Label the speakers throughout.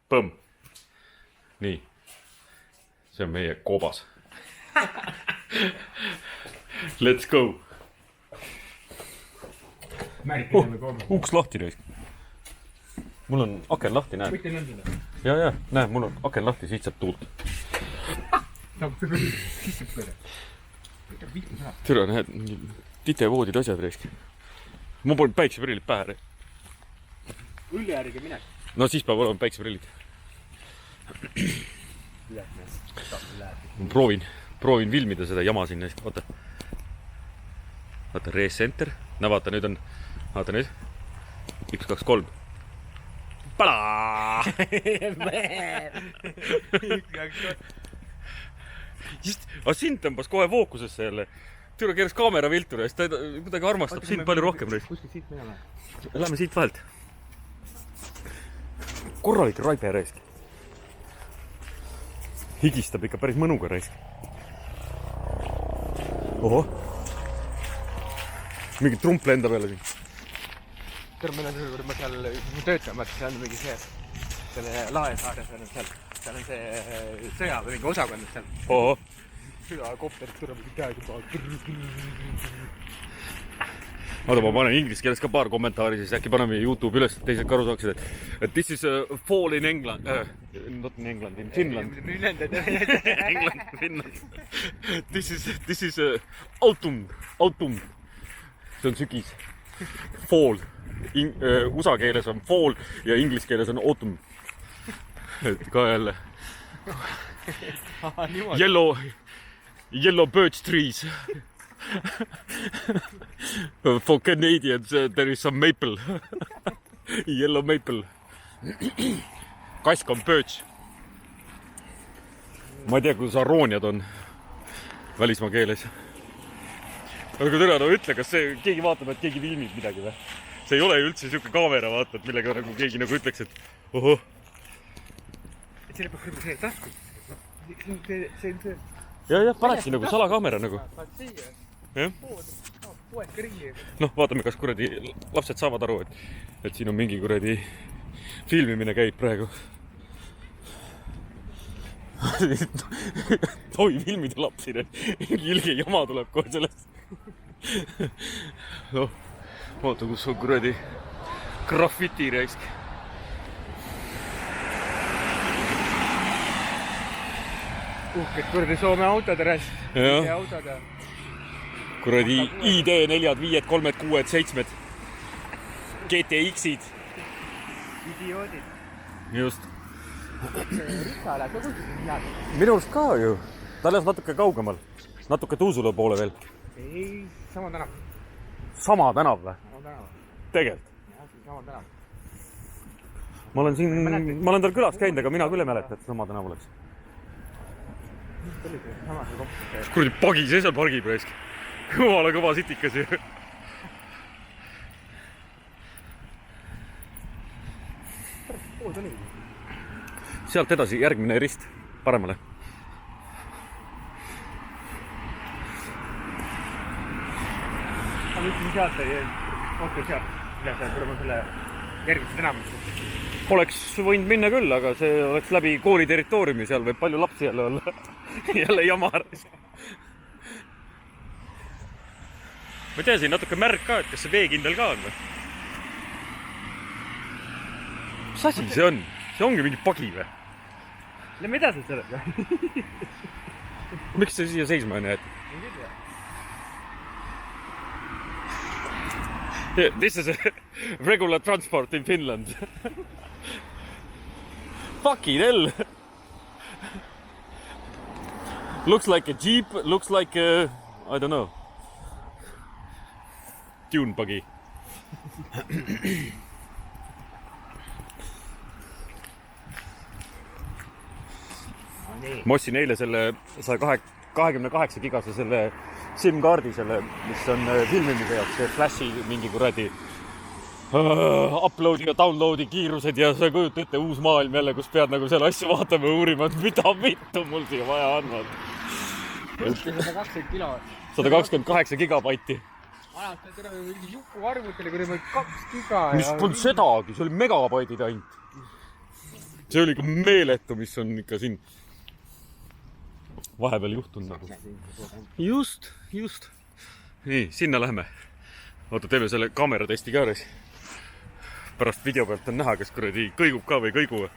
Speaker 1: Põmm. Nii. See on meie koobas. Let's go. Uks lahti raisk. Mul on aken lahti, näed.
Speaker 2: Võite lendada.
Speaker 1: Ja, näe, mul on aken lahti, siit saab tuult. Türa, näed, titevoodid asjad raisk. Ma polnud päikseprillid pähe.
Speaker 2: Üljääriga minek.
Speaker 1: No siis peab olema päikseprillid. Proovin filmida seda jama sinna. Vaata, race center. No vaata, nüüd on, vaata nüüd. 1, 2, 3. Pala! Just, aga sind tõmbas kohe fookusesse jälle. Türa keeras kaamera viltu, ta kuidagi armastab sind palju rohkem.
Speaker 2: Kuskil siit minema.
Speaker 1: Lähme siit vahelt. Korralik raibe raisk. Higistab ikka päris mõnuga raisk. Oho. Mingi trump lendab jälle siin.
Speaker 2: Tere, meil on see, kui ma seal töötame, seal on mingi see selle Laesaare, seal on see sõja või mingi osakond seal.
Speaker 1: Oho.
Speaker 2: Südakopterid tuleb mingi käega.
Speaker 1: Oota, ma panen inglise keeles ka paar kommentaari, siis äkki paneme YouTube üles, et teised ka aru saaksid, et this is a fall in England, not in England, in Finland. England, Finland. This is autumn. See on sügis. Fall. USA keeles on fall ja inglise keeles on autumn. Et ka jälle. Yellow birch trees. For Canadians, there is some maple. Yellow maple. Kask on birch. Ma ei tea, kuidas arooniad on välismaa keeles. Aga türa, no ütle, kas see keegi vaatab, et keegi filmib midagi või? See ei ole üldse siuke kaamera, vaata, et millega nagu keegi nagu ütleks, et ohoh.
Speaker 2: Et selle peab see taskus. See on see...
Speaker 1: Ja, paneksin nagu salakaamera nagu. Jah.
Speaker 2: Poed ka ringi.
Speaker 1: Noh, vaatame, kas kuradi lapsed saavad aru, et siin on mingi kuradi filmimine käib praegu. Tohi filmida lapsi, ilge jama tuleb kohe sellest. No, vaata, kus on kuradi graffiti raisk.
Speaker 2: Uhked kuradi Soome autod raisk.
Speaker 1: Ja.
Speaker 2: Autod ja...
Speaker 1: Kuradi ID 4, 5, 3, 6, 7 GTX-id.
Speaker 2: Idioodid.
Speaker 1: Just.
Speaker 2: Rikka läheb ka kuskil head.
Speaker 1: Minu arust ka ju. Ta lähes natuke kaugemal. Natuke Tuusula poole veel.
Speaker 2: Ei, sama tänav.
Speaker 1: Sama tänav või?
Speaker 2: Sama tänav.
Speaker 1: Tegelikult?
Speaker 2: Jah, sama tänav.
Speaker 1: Ma olen tal külas käinud, aga mina küll ei mäleta, et sama tänav oleks. Kuradi pagi see seal pargib raisk. Jumala kõva sitikas ju. Sealt edasi järgmine rist paremale.
Speaker 2: Ma ütlesin sealt, ootan sealt. Üle seal tulema selle järgmise tänavust.
Speaker 1: Oleks võinud minna küll, aga see oleks läbi kooli territooriumi, seal võib palju lapsi jälle olla. Jälle jama raisk. Ma ei tea, siin natuke märg ka, et kas see veekindel ka on või? Mis asi see on? See ongi mingi pagi või?
Speaker 2: Lähme edasi sellega.
Speaker 1: Miks see siia seisma on jäetud? Yeah, this is a regular transport in Finland. Fucking hell! Looks like a jeep, looks like a... I don't know. Dune buggy. Ma ostsin eile selle 128 gigase selle SIM-kaardi, selle, mis on filmimise jaoks, see flashi mingi kuradi uploadi ja downloadi kiirused ja sa kujutad ette uus maailm jälle, kus pead nagu selle asja vaatama ja uurima, et mida vittu mul siia vaja on.
Speaker 2: 120 kilo.
Speaker 1: 128 gigabaiti.
Speaker 2: Alati tere mingi Juku arvutile, kui oli 2 giga.
Speaker 1: Mis polnud sedagi, see oli megabaidid ainult. see oli ikka meeletu, mis on ikka siin vahepeal juhtunud nagu. Just. Nii, sinna lähme. Oota, teeme selle kaameratesti ka res. Pärast video pealt on näha, kas kuradi kõigub ka või kõigu.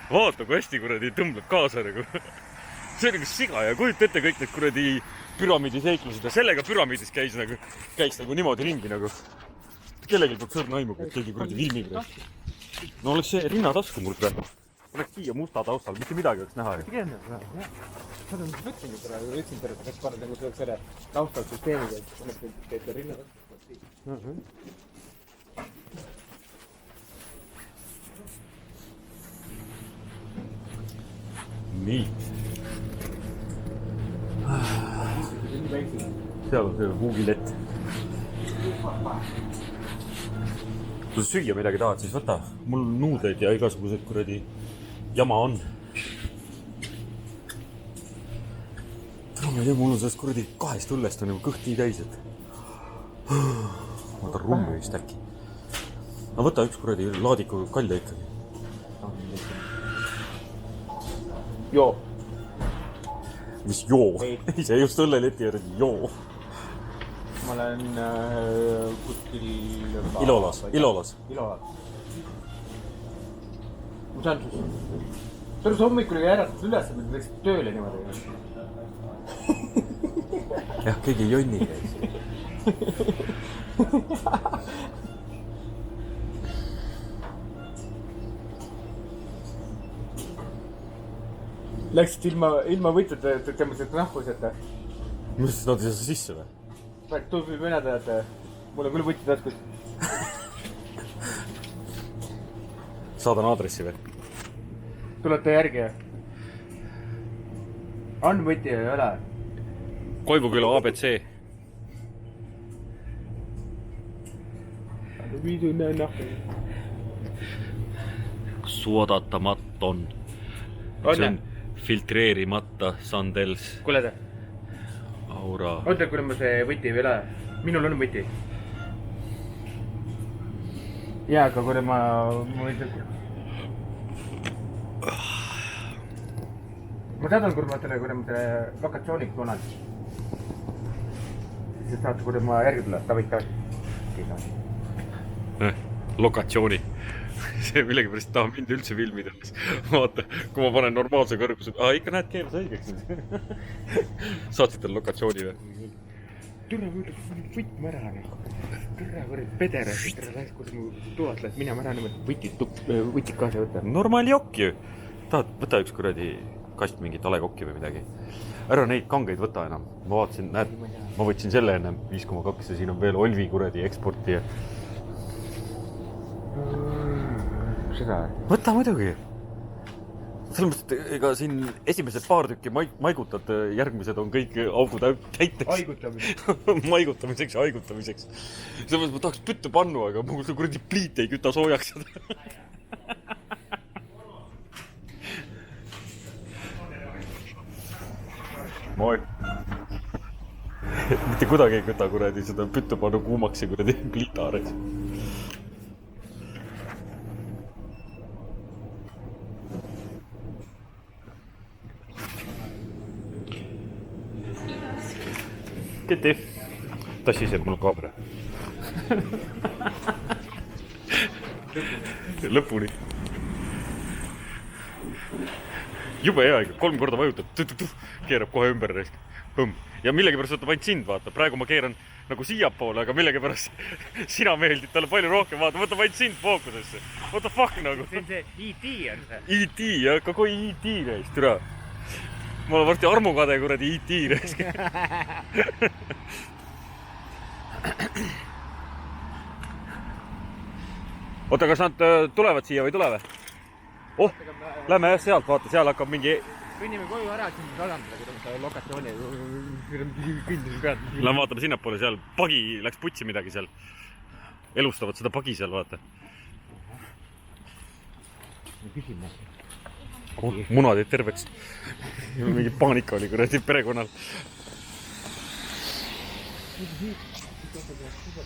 Speaker 1: Vaata, kui hästi kuradi tõmbleb kaasa nagu. See on nagu siga ja kujuta ette kõik need kuradi püramiidi seiklused ja sellega püramiidis käis nagu niimoodi ringi nagu. Kellelgi peab sõrna aimu, kui keegi kuradi filmib. No oleks see rinnatasku mul praegu. Oleks siia musta taustal, mitte midagi oleks näha.
Speaker 2: Seda on võtsin praegu, et paned nagu selle taustalsüsteemiga, et teed rinnatasku.
Speaker 1: Nii. Seal on see huugilett. Kui sa süüa midagi tahad, siis võta. Mul nuudeid ja igasugused kuradi jama on. Ma ei tea, mul on sellest kuradi 2 õllest on nagu kõhti täis, et ma võtan rummi vist äkki. No võta üks kuradi laadiku kalja ikkagi.
Speaker 2: Joo.
Speaker 1: Mis joo? Ise just õlleleti juurde joo.
Speaker 2: Ma olen kuskil...
Speaker 1: Ilolas.
Speaker 2: Mu saan sus. Tõrus hommikul ei äratas üles, et me läksid tööle niimoodi.
Speaker 1: Jah, keegi jonni käis.
Speaker 2: Läksid ilma võitjate, tõmbasid nahkuseta.
Speaker 1: Mis nad ei saa sisse või?
Speaker 2: Tuubi venada, et mul on küll võtjad taskus.
Speaker 1: Saadan aadressi või?
Speaker 2: Tulete järgi. On võtja ei ole.
Speaker 1: Koivuküla ABC.
Speaker 2: Viidune nahku.
Speaker 1: Suodatamatton. See on filtreerimata Sandels.
Speaker 2: Kuule te.
Speaker 1: Aura.
Speaker 2: Oota, kuule ma see võti veel ole. Minul on võti. Jaa, aga kuule ma võtin... Ma teadan, kuule ma selle lokatsiooniks tunnen. Siis saad, kuule ma järgi tulla. Tavit.
Speaker 1: Lokatsiooni. See millegipärast taha mind üldse filmida. Vaata, kui ma panen normaalse kõrguse... ikka näed keeles õigeks. Saatsid tal lokatsiooni või?
Speaker 2: Türa võtma ära. Türa võrd pedere. Türa läks, kus mu tuvat läks minema ära. Võtid kaasa võtta.
Speaker 1: Normaali jokk ju. Tahad, võta üks kuradi kast mingit alekokki või midagi. Ära neid kangeid võta enam. Ma vaatasin, näed, ma võtsin selle enne 5,2 ja siin on veel Olvi kuradi eksporti ja...
Speaker 2: Seda?
Speaker 1: Võta muidugi. Selles mõttes, et ega siin esimesed paar tükki maigutad, järgmised on kõik augu täiteks. Maigutamiseks ja haigutamiseks. Selles mõttes, ma tahaks pütte pannu, aga mul see kuradi pliit ei küta soojaks. Moi. Mitte kuidagi ei küta kuradi seda pütte pannu kuumaks ja kuradi pliita aareks. Keti, tassi ise mul kaamera. Lõpuni. Jube hea, 3 korda vajutab, keerab kohe ümber. Ja millegipärast võtab ainult sind, vaata. Praegu ma keeran nagu siiapoole, aga millegipärast sina meeldid talle palju rohkem, vaata. Võtab ainult sind fookusesse. What the fuck nagu?
Speaker 2: See on see E.T. on see.
Speaker 1: E.T. ja kakoi E.T. neist, türa. Ma olen varsti armukade kuradi E.T. neist. Oota, kas nad tulevad siia või tulevad? Oh, lähme jah sealt, vaata, seal hakkab mingi...
Speaker 2: Kõnnime koju ära, siis tasandada, kuidas seda lokatsiooni kõndisin pealt.
Speaker 1: Lähme vaatame sinnapoole, seal pagi läks putsi midagi seal. Elustavad seda pagi seal, vaata.
Speaker 2: Küsime.
Speaker 1: Munad jäid terveks. Mingi paanika oli kuradi perekonnal.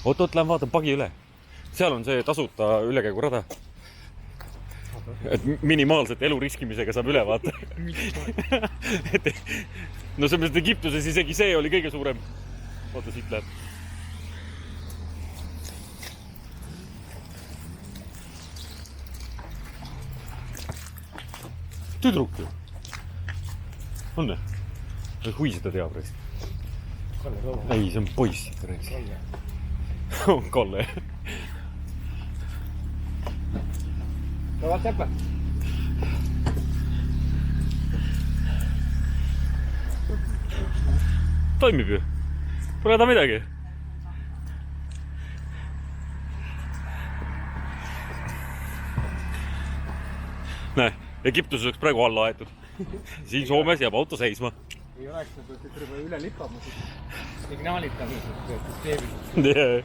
Speaker 1: Oot, lähme vaatame pagi üle. Seal on see tasuta ülekäigurada. et minimaalselt elu riskimisega saab üle vaata. No see mõttes Egiptuses isegi see oli kõige suurem. Oota, siit läheb. Tüdruk ju. On ne? Hui seda teab reis. Ei, see on poiss. On Kalle.
Speaker 2: No vaat täpä.
Speaker 1: Toimib ju. Pole häda midagi. Näe, Egiptuses oleks praegu alla aetud. Siin Soomes jääb auto seisma.
Speaker 2: Ei oleks, et terve üle lipama signaalitamised süsteemid.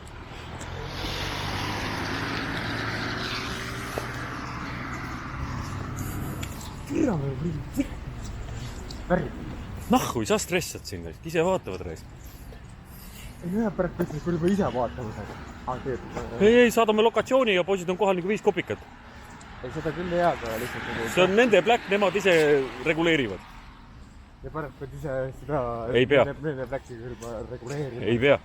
Speaker 2: Kirjame või värvid.
Speaker 1: Nahku, ei saa stressad siin, ise vaatavad reis.
Speaker 2: Ühe pärast ütles, kui juba ise vaatame.
Speaker 1: Ei, saadame lokatsiooni ja poisid on kohal nagu 5 kopikat.
Speaker 2: Ei, seda küll ei aga lihtsalt.
Speaker 1: See on nende Black, nemad ise reguleerivad.
Speaker 2: Ja pärast pead ise seda...
Speaker 1: Ei pea.
Speaker 2: Nende Blacki juba reguleerima.
Speaker 1: Ei pea.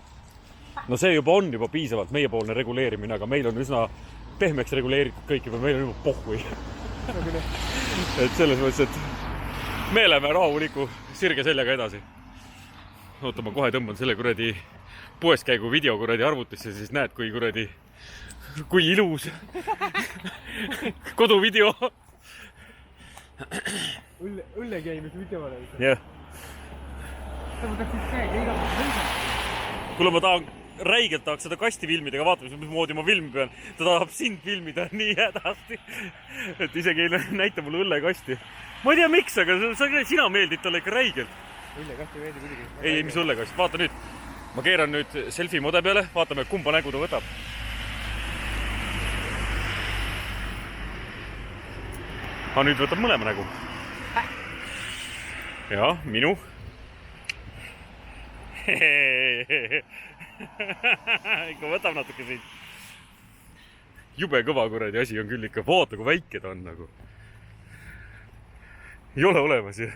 Speaker 1: No see juba on juba piisavalt meiepoolne reguleerimine, aga meil on üsna pehmeks reguleeritud kõik juba, meil on juba pohhui. Et selles mõttes, et me läheme rahuliku sirge seljaga edasi. Oota, ma kohe tõmban selle kuradi poeskäigu video kuradi arvutisse, siis näed, kui ilus koduvideo.
Speaker 2: Õlle käinud video ole.
Speaker 1: Jah.
Speaker 2: Sa mõtleksid käega iga.
Speaker 1: Kuule, ma räigelt tahaks seda kasti filmida, aga vaatame, mis moodi ma filmi pean. Ta tahab sind filmida nii hädasti, et isegi ei näita mulle õllekasti. Ma ei tea miks, aga sina meeldid talle ikka räigelt.
Speaker 2: Õllekasti meeldib muidugi.
Speaker 1: Ei, mis õllekast. Vaata nüüd. Ma keeran nüüd selfie mode peale. Vaatame, kumba nägu ta võtab. Aga nüüd võtab mõlema nägu. Ja, minu. Ikka võtab natuke siit. Jube kõva kuradi asi on küll ikka. Vaata, kui väike ta on nagu. Ei ole olemas ju.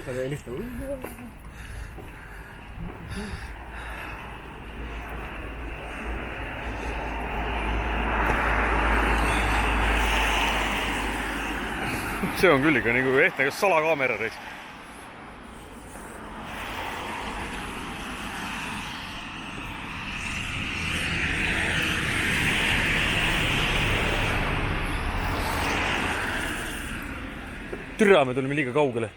Speaker 2: Sa helista.
Speaker 1: See on küll ikka nagu ehtne salakaamera reis. Türa, me tulime liiga kaugele.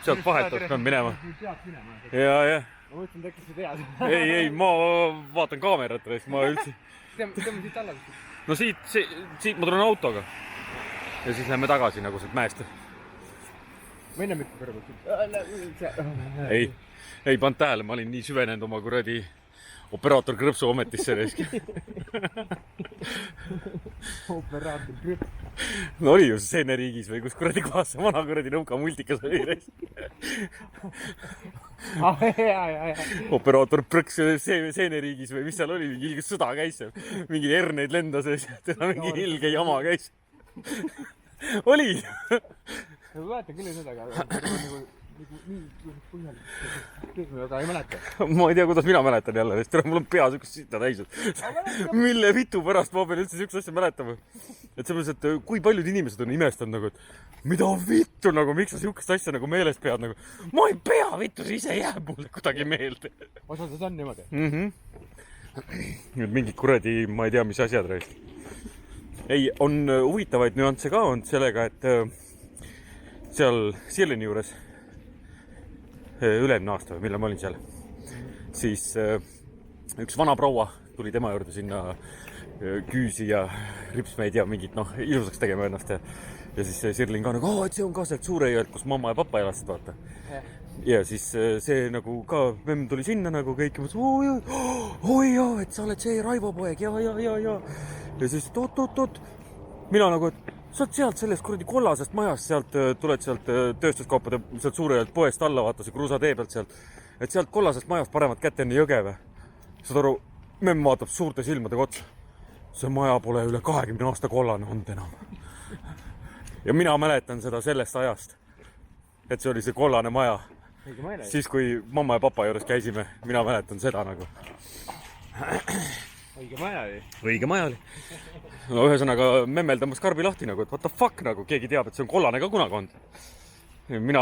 Speaker 1: Sealt vahetult pean minema. Ja.
Speaker 2: Ma mõtlen, tekkis see tead.
Speaker 1: Ei, ma vaatan kaamerat reis. Ma üldse...
Speaker 2: Tõmme siit alla.
Speaker 1: No siit ma tulen autoga. Ja siis lähme tagasi nagu sealt mäest.
Speaker 2: Ma enne mitte kõrvalt.
Speaker 1: Ei pannud tähele, ma olin nii süvenenud oma kuradi operaator Krõpsu ametisse reiski.
Speaker 2: Operaator Krõpsu.
Speaker 1: No oli ju Seeneriigis või kus kuradi kohas see vana kuradi nõuka multikas oli reiski. Operaator Prõks Seeneriigis või mis seal oli, mingi sõda käis seal. Mingi herneid lendas ja teda mingi ilge jama käis. Oli!
Speaker 2: Ma mäletan küll seda, aga nii põhjalik. Aga ei mäleta.
Speaker 1: Ma ei tea, kuidas mina mäletan jälle, sest mul on pea sükust sita täisud. Mille vitu pärast ma pean üldse sükust asja mäletama. Et selles, et kui paljud inimesed on imestanud nagu, et mida vittu nagu, miks sa sükust asja nagu meeles pead nagu. Ma ei pea vittu, see ise jääb mulle kuidagi meelde.
Speaker 2: Osades on niimoodi?
Speaker 1: Nüüd mingid kuradi, ma ei tea, mis asjad reist. Ei, on huvitavaid nüansse ka on sellega, et seal Sirlini juures ülemine aasta või millal ma olin seal, siis üks vana proua tuli tema juurde sinna küüsi ja ripsmeid ja mingit ilusaks tegema ennast ja siis Sirlin ka nagu, et see on ka sealt Suureialt, kus mamma ja papa elasid, vaata. Ja siis see nagu ka, memm tuli sinna nagu kõik ja mõtles, oi jah, et sa oled see Raivo poeg, ja. Ja siis oot. Mina nagu, et sa oled sealt sellest kuradi kollasest majast, sealt tuled sealt tööstuskaupade, sealt suurelt poest alla, vaata see kruusatee pealt sealt. Et sealt kollasest majast paremat kätte enne Jõgeve. Saad aru, memm vaatab suurte silmadega otsa. See maja pole üle 20 aasta kollane olnud enam. Ja mina mäletan seda sellest ajast, et see oli see kollane maja. Siis kui mamma ja papa juures käisime, mina mäletan seda nagu.
Speaker 2: Õige maja oli.
Speaker 1: Õige maja oli. No ühesõnaga memmel tõmbas karbi lahti nagu, et what the fuck nagu, keegi teab, et see on kollane ka kunagi olnud. Mina